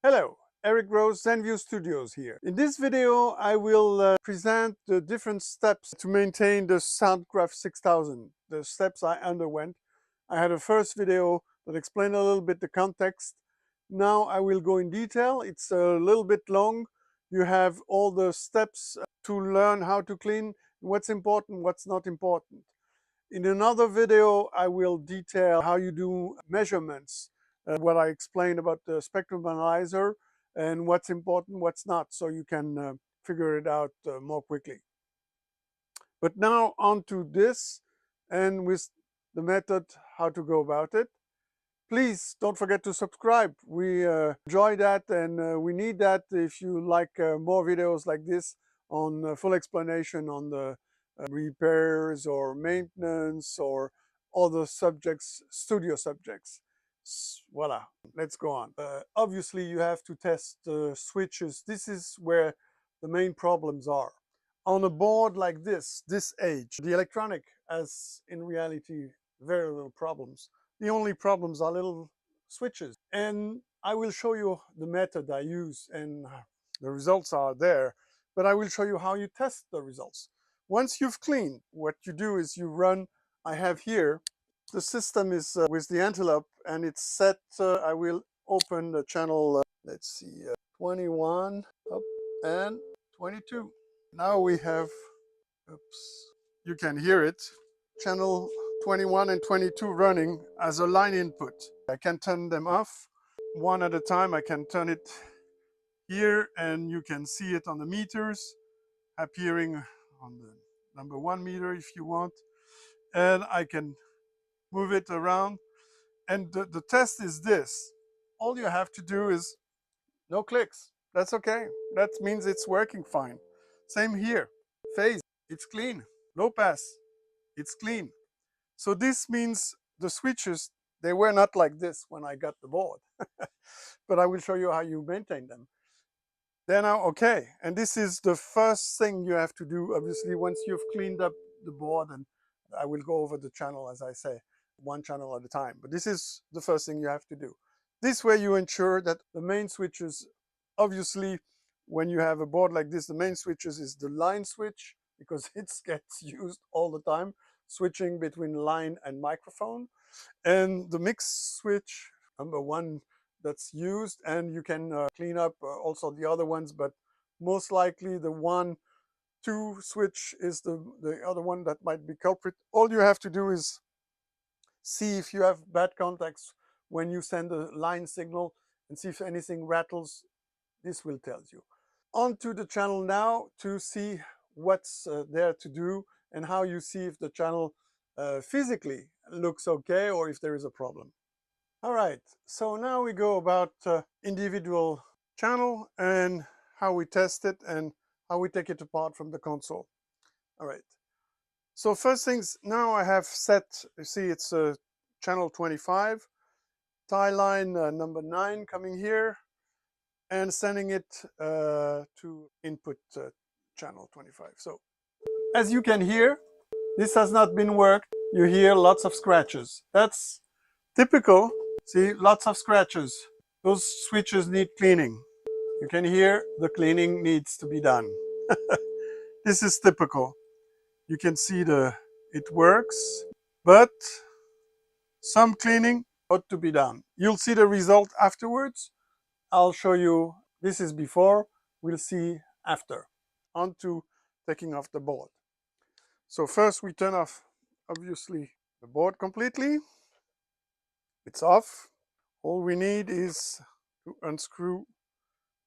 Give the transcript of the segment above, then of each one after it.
Hello, Eric Rose, ZenView Studios here. In this video, I will present the different steps to maintain the Soundcraft 6000, the steps I underwent. I had a first video that explained a little bit the context. Now I will go in detail. It's a little bit long. You have all the steps to learn how to clean, what's important, what's not important. In another video, I will detail how you do measurements, what I explained about the spectrum analyzer and what's important, what's not, so you can figure it out more quickly. But now on to this and with the method how to go about it. Please don't forget to subscribe. We enjoy that and we need that if you like more videos like this on full explanation on the repairs or maintenance or other subjects, studio subjects. Voila, let's go on. Obviously, you have to test the switches. This is where the main problems are. On a board like this age, the electronic has in reality very little problems. The only problems are little switches. And I will show you the method I use and the results are there, but I will show you how you test the results. Once you've cleaned, what you do is you run, I have here, the system is with the antelope and it's set, I will open the channel, let's see, 21 up and 22. Now we have, oops, you can hear it, channel 21 and 22 running as a line input. I can turn them off one at a time. I can turn it here and you can see it on the meters appearing on the number 1 meter if you want, and I can move it around. And the test is this: all you have to do is no clicks. That's okay. That means it's working fine. Same here. Phase, it's clean. Low pass, it's clean. So this means the switches, they were not like this when I got the board. But I will show you how you maintain them. They're now okay. And this is the first thing you have to do, obviously, once you've cleaned up the board. And I will go over the channel, as I say, one channel at a time. But this is the first thing you have to do. This way you ensure that the main switches, obviously, when you have a board like this, the main switches is the line switch, because it gets used all the time, switching between line and microphone. And the mix switch, number 1, that's used, and you can clean up also the other ones, but most likely the 1, 2 switch is the other one that might be culprit. All you have to do is see if you have bad contacts when you send a line signal and see if anything rattles. This will tell you. On to the channel now to see what's there to do and how you see if the channel physically looks okay or if there is a problem. All right, so now we go about individual channel and how we test it and how we take it apart from the console. All right, so first things, now I have set, you see it's channel 25, tie line number 9 coming here, and sending it to input channel 25. So as you can hear, this has not been worked. You hear lots of scratches. That's typical. See, lots of scratches. Those switches need cleaning. You can hear the cleaning needs to be done. This is typical. You can see it works, but some cleaning ought to be done. You'll see the result afterwards. I'll show you, this is before, we'll see after. On to taking off the board. So first we turn off, obviously, the board completely. It's off. All we need is to unscrew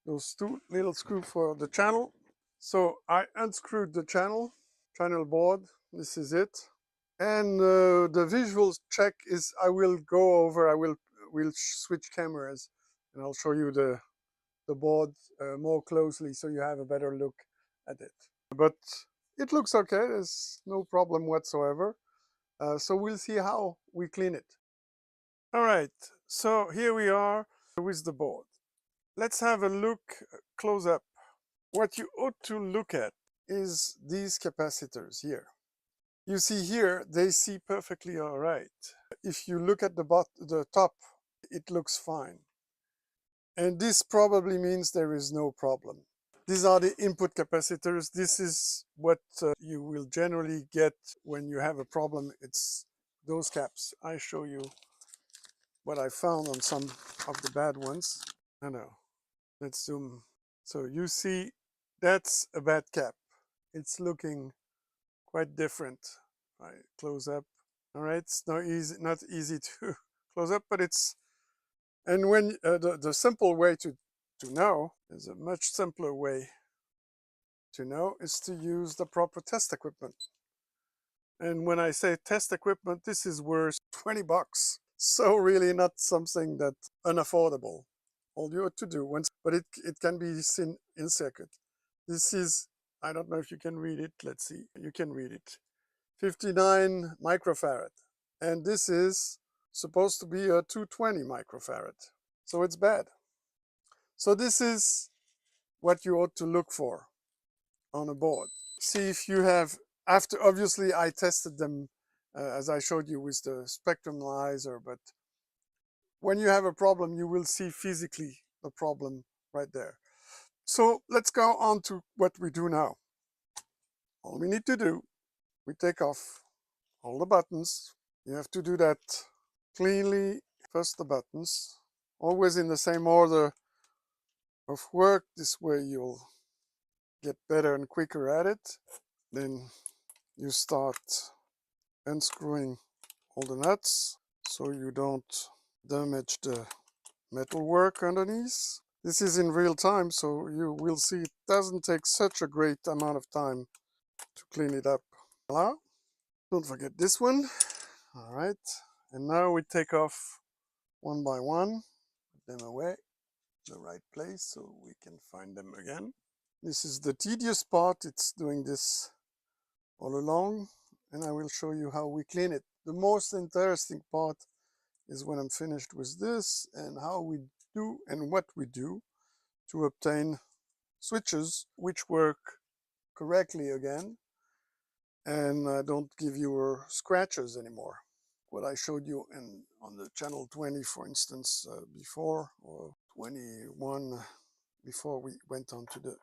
those 2 little screws for the channel. So I unscrewed the channel board. This is it. And the visual check is, I will go over, we'll switch cameras and I'll show you the board more closely so you have a better look at it. But it looks okay, there's no problem whatsoever. So we'll see how we clean it. All right, so here we are with the board. Let's have a look close up. What you ought to look at is these capacitors here. You see here, they see perfectly all right. If you look at the top, it looks fine. And this probably means there is no problem. These are the input capacitors. This is what you will generally get when you have a problem. It's those caps. I show you what I found on some of the bad ones. I know. Let's zoom. So you see, that's a bad cap. It's looking quite different. I close up. All right, it's not easy to close up, but it's, and when the simple way to know is a much simpler way to know is to use the proper test equipment. And when I say test equipment, this is worth 20 bucks. So really not something that's unaffordable. All you have to do once, but it can be seen in circuit. This is, I don't know if you can read it. Let's see, you can read it. 59 microfarad. And this is supposed to be a 220 microfarad. So it's bad. So this is what you ought to look for on a board. See if you have, after obviously I tested them as I showed you with the spectrum analyzer, but when you have a problem, you will see physically the problem right there. So let's go on to what we do now. All we need to do, we take off all the buttons. You have to do that cleanly. First the buttons, always in the same order of work. This way you'll get better and quicker at it. Then you start unscrewing all the nuts so you don't damage the metalwork underneath. This is in real time, so you will see it doesn't take such a great amount of time to clean it up. Voila. Don't forget this one. All right, and now we take off one by one, put them away in the right place so we can find them again. This is the tedious part. It's doing this all along, and I will show you how we clean it. The most interesting part is when I'm finished with this and how we do and what we do to obtain switches which work correctly again and don't give you scratches anymore. What I showed you on the channel 20, for instance, before, or 21, before we went on to the,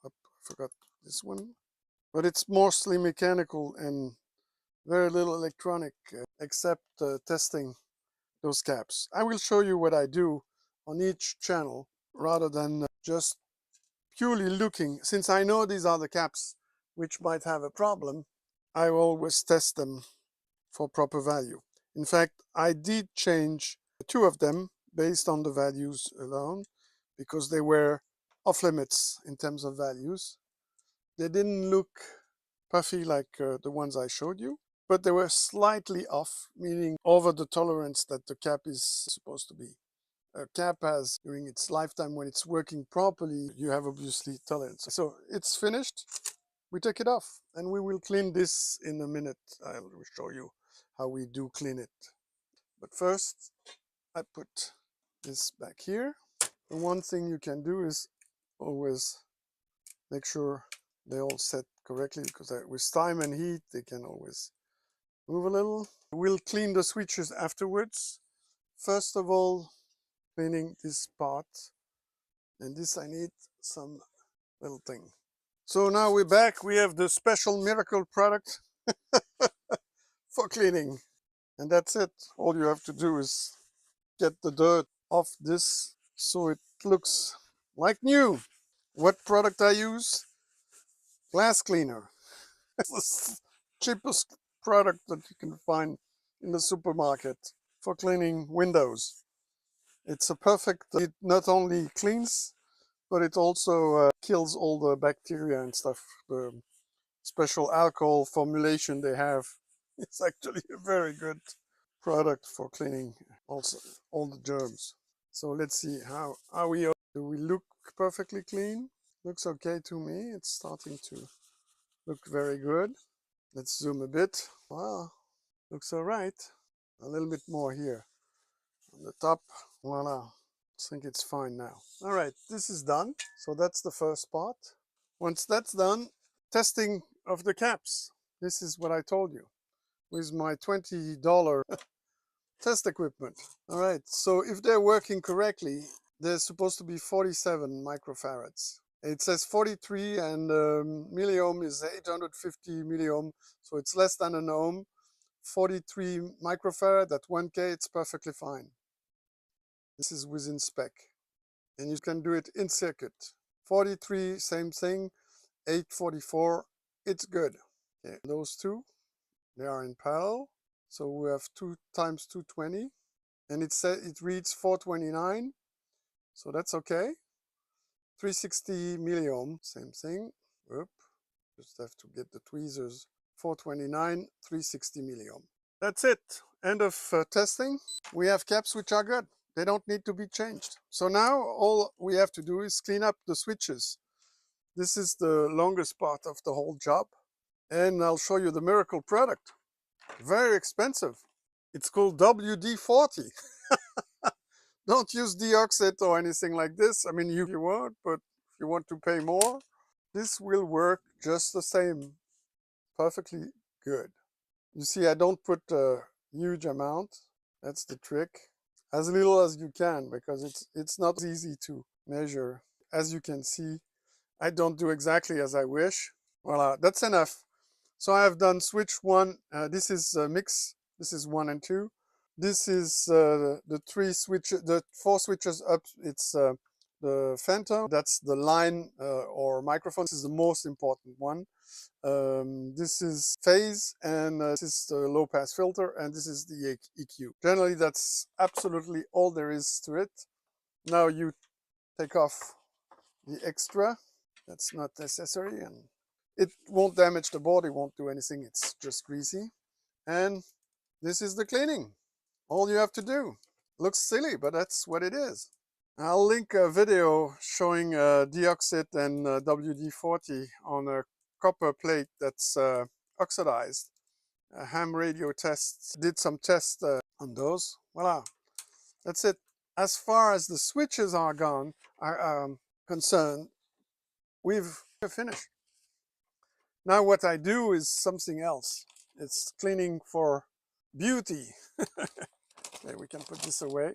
I forgot this one, but it's mostly mechanical and very little electronic except testing those caps. I will show you what I do on each channel rather than just purely looking. Since I know these are the caps which might have a problem, I always test them for proper value. In fact, I did change 2 of them based on the values alone because they were off limits in terms of values. They didn't look puffy like the ones I showed you, but they were slightly off, meaning over the tolerance that the cap is supposed to be. A cap has, during its lifetime, when it's working properly, you have obviously tolerance. So it's finished. We take it off and we will clean this in a minute. I will show you how we do clean it. But first, I put this back here. The one thing you can do is always make sure they all set correctly, because with time and heat, they can always move a little. We'll clean the switches afterwards. First of all, cleaning this part. And this I need some little thing. So now we're back. We have the special miracle product for cleaning. And that's it. All you have to do is get the dirt off this so it looks like new. What product I use? Glass cleaner. It's the cheapest product that you can find in the supermarket for cleaning windows. It's a perfect, it not only cleans, but it also kills all the bacteria and stuff. The special alcohol formulation they have, it's actually a very good product for cleaning also all the germs. So let's see how do we look perfectly clean? Looks okay to me. It's starting to look very good. Let's zoom a bit. Wow, looks all right. A little bit more here on the top. Voila. I think it's fine now. All right, this is done. So that's the first part. Once that's done, testing of the caps. This is what I told you with my $20 test equipment. All right, so if they're working correctly, there's supposed to be 47 microfarads. It says 43, and milliohm is 850 milliohm, so it's less than an ohm. 43 microfarad at 1K, it's perfectly fine. This is within spec, and you can do it in circuit. 43, same thing. 844, it's good. Okay, those two, they are in parallel, so we have 2 times 220, and it reads 429, so that's okay. 360 milliohm, same thing. Oop, just have to get the tweezers. 429, 360 milliohm. That's it. End of testing. We have caps which are good. They don't need to be changed. So now all we have to do is clean up the switches. This is the longest part of the whole job. And I'll show you the miracle product. Very expensive. It's called WD-40. Don't use DeoxIT or anything like this. I mean, you want, but if you want to pay more, this will work just the same. Perfectly good. You see, I don't put a huge amount. That's the trick. As little as you can, because it's not easy to measure. As you can see, I don't do exactly as I wish. Voila, that's enough. So I have done switch 1. This is mix. This is 1 and 2. This is the 4 switches up. It's the phantom. That's the line or microphone. This is the most important one. This is phase, and this is the low pass filter, and this is the EQ. Generally, that's absolutely all there is to it. Now you take off the extra. That's not necessary, and it won't damage the board. It won't do anything. It's just greasy. And this is the cleaning. All you have to do. Looks silly, but that's what it is. I'll link a video showing DeoxIT and WD-40 on a copper plate that's oxidized. Ham radio tests, did some tests on those. Voila, that's it. As far as the switches are concerned, we've finished. Now what I do is something else. It's cleaning for beauty. Okay, we can put this away.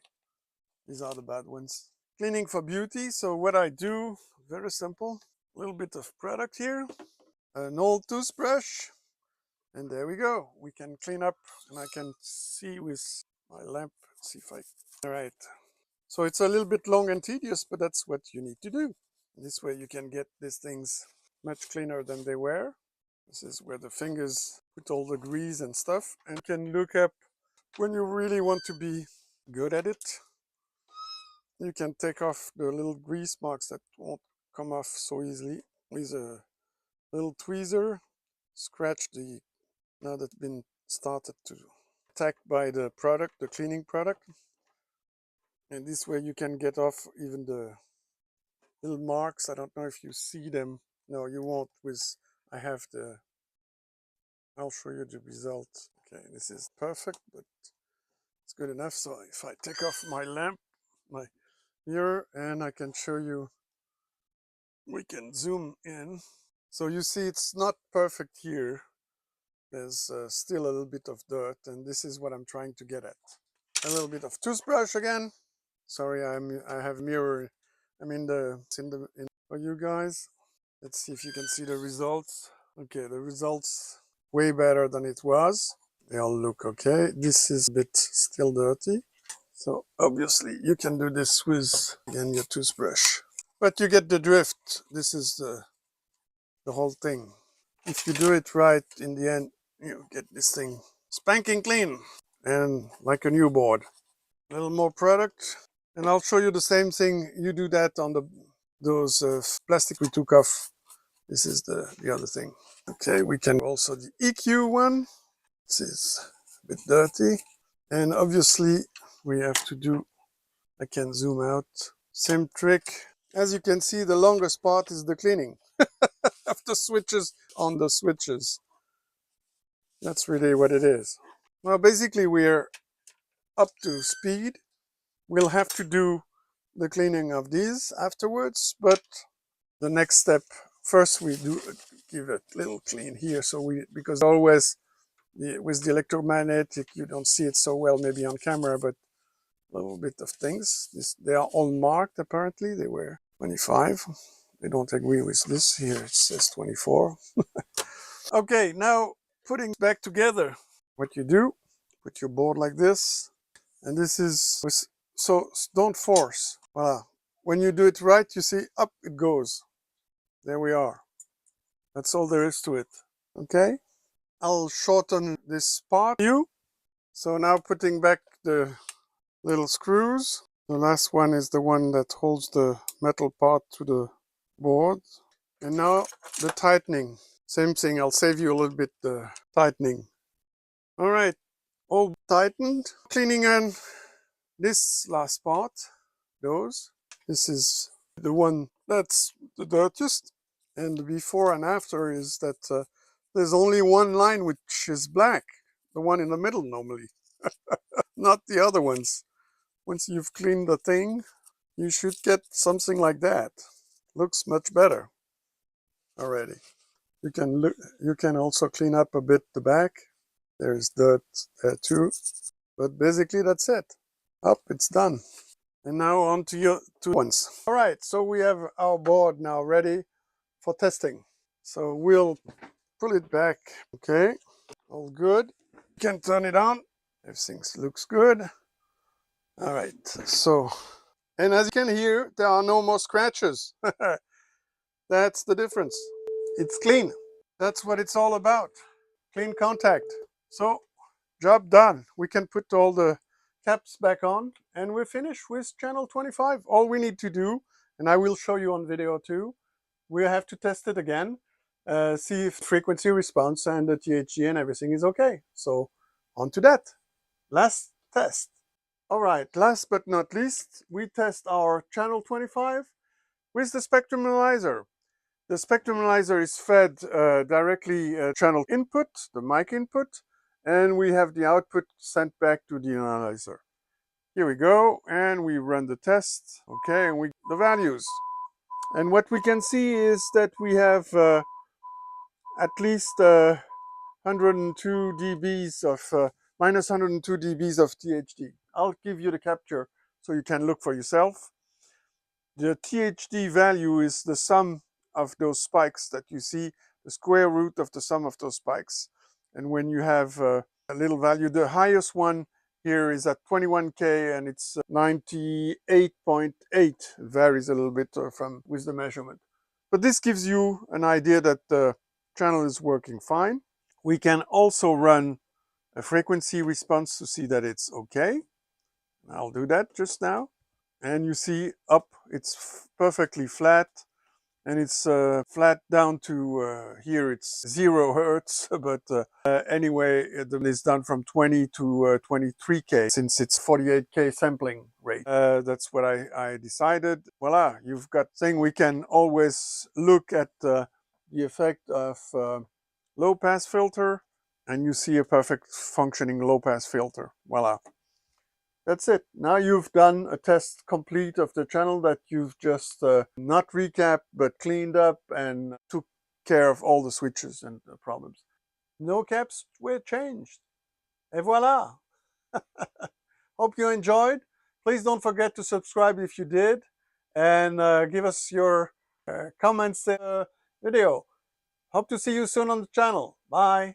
These are the bad ones. Cleaning for beauty. So what I do, very simple. A little bit of product here. An old toothbrush. And there we go. We can clean up, and I can see with my lamp. Let's see if all right. So it's a little bit long and tedious, but that's what you need to do. This way you can get these things much cleaner than they were. This is where the fingers put all the grease and stuff, and you can look up when you really want to be good at it. You can take off the little grease marks that won't come off so easily with a little tweezer. Scratch the, now that's been started to attack by the product, the cleaning product. And this way you can get off even the little marks. I don't know if you see them. No, you won't. I'll show you the result. Okay, this is perfect, but it's good enough. So if I take off my lamp, my mirror, and I can show you, we can zoom in. So you see it's not perfect here. There's still a little bit of dirt, and this is what I'm trying to get at. A little bit of toothbrush again. Sorry, I have mirror. I'm in for you guys. Let's see if you can see the results. Okay, the results way better than it was. They all look okay. This is a bit still dirty. So obviously you can do this with, again, your toothbrush. But you get the drift. This is the whole thing. If you do it right, in the end, you get this thing spanking clean and like a new board. A little more product, and I'll show you the same thing. You do that on those plastic we took off. This is the other thing. Okay, we can also the EQ one. This is a bit dirty, and obviously we have to do, I can zoom out, same trick. As you can see, the longest part is the cleaning of the switches on the switches. That's really what it is. Well, basically we're up to speed. We'll have to do the cleaning of these afterwards, but the next step, first we do give it a little clean here, so because always with the electromagnetic, you don't see it so well maybe on camera, but little bit of things. They are all marked apparently. They were 25. They don't agree with this. Here it says 24. Okay, now putting back together. What you do, put your board like this, and this is, so don't force. Voila. When you do it right, you see, up it goes. There we are. That's all there is to it. Okay? I'll shorten this part for you. So now putting back the little screws. The last one is the one that holds the metal part to the board. And now the tightening. Same thing, I'll save you a little bit the tightening. All right, all tightened. Cleaning on this last part, those. This is the one that's the dirtiest. And the before and after is that there's only one line which is black. The one in the middle normally, not the other ones. Once you've cleaned the thing, you should get something like that. Looks much better already. You can also clean up a bit the back. There's dirt there too. But basically that's it. Up, it's done. And now on to your two ones. All right, so we have our board now ready for testing. So we'll pull it back. Okay, all good. You can turn it on. Everything looks good. All right, so, and as you can hear, there are no more scratches. That's the difference. It's clean. That's what it's all about. Clean contact. So, job done. We can put all the caps back on and we're finished with channel 25. All we need to do, and I will show you on video too, we have to test it again, see if frequency response and the THG and everything is okay. So, on to that. Last test. All right, last but not least, we test our channel 25 with the spectrum analyzer. The spectrum analyzer is fed directly channel input, the mic input, and we have the output sent back to the analyzer. Here we go, and we run the test. Okay, and the values. And what we can see is that we have at least 102 dBs of minus 102 dBs of THD. I'll give you the capture so you can look for yourself. The THD value is the sum of those spikes that you see, the square root of the sum of those spikes. And when you have a little value, the highest one here is at 21K and it's 98.8, varies a little bit with the measurement. But this gives you an idea that the channel is working fine. We can also run a frequency response to see that it's okay. I'll do that just now. And you see up, it's perfectly flat. And it's flat down to here it's 0 hertz, but anyway, it's done from 20 to 23K since it's 48K sampling rate. That's what I decided. Voila, you've got thing. We can always look at the effect of low pass filter, and you see a perfect functioning low pass filter. Voila. That's it. Now you've done a test complete of the channel that you've just not recapped, but cleaned up and took care of all the switches and the problems. No caps were changed. Et voila. Hope you enjoyed. Please don't forget to subscribe if you did. And give us your comments in the video. Hope to see you soon on the channel. Bye.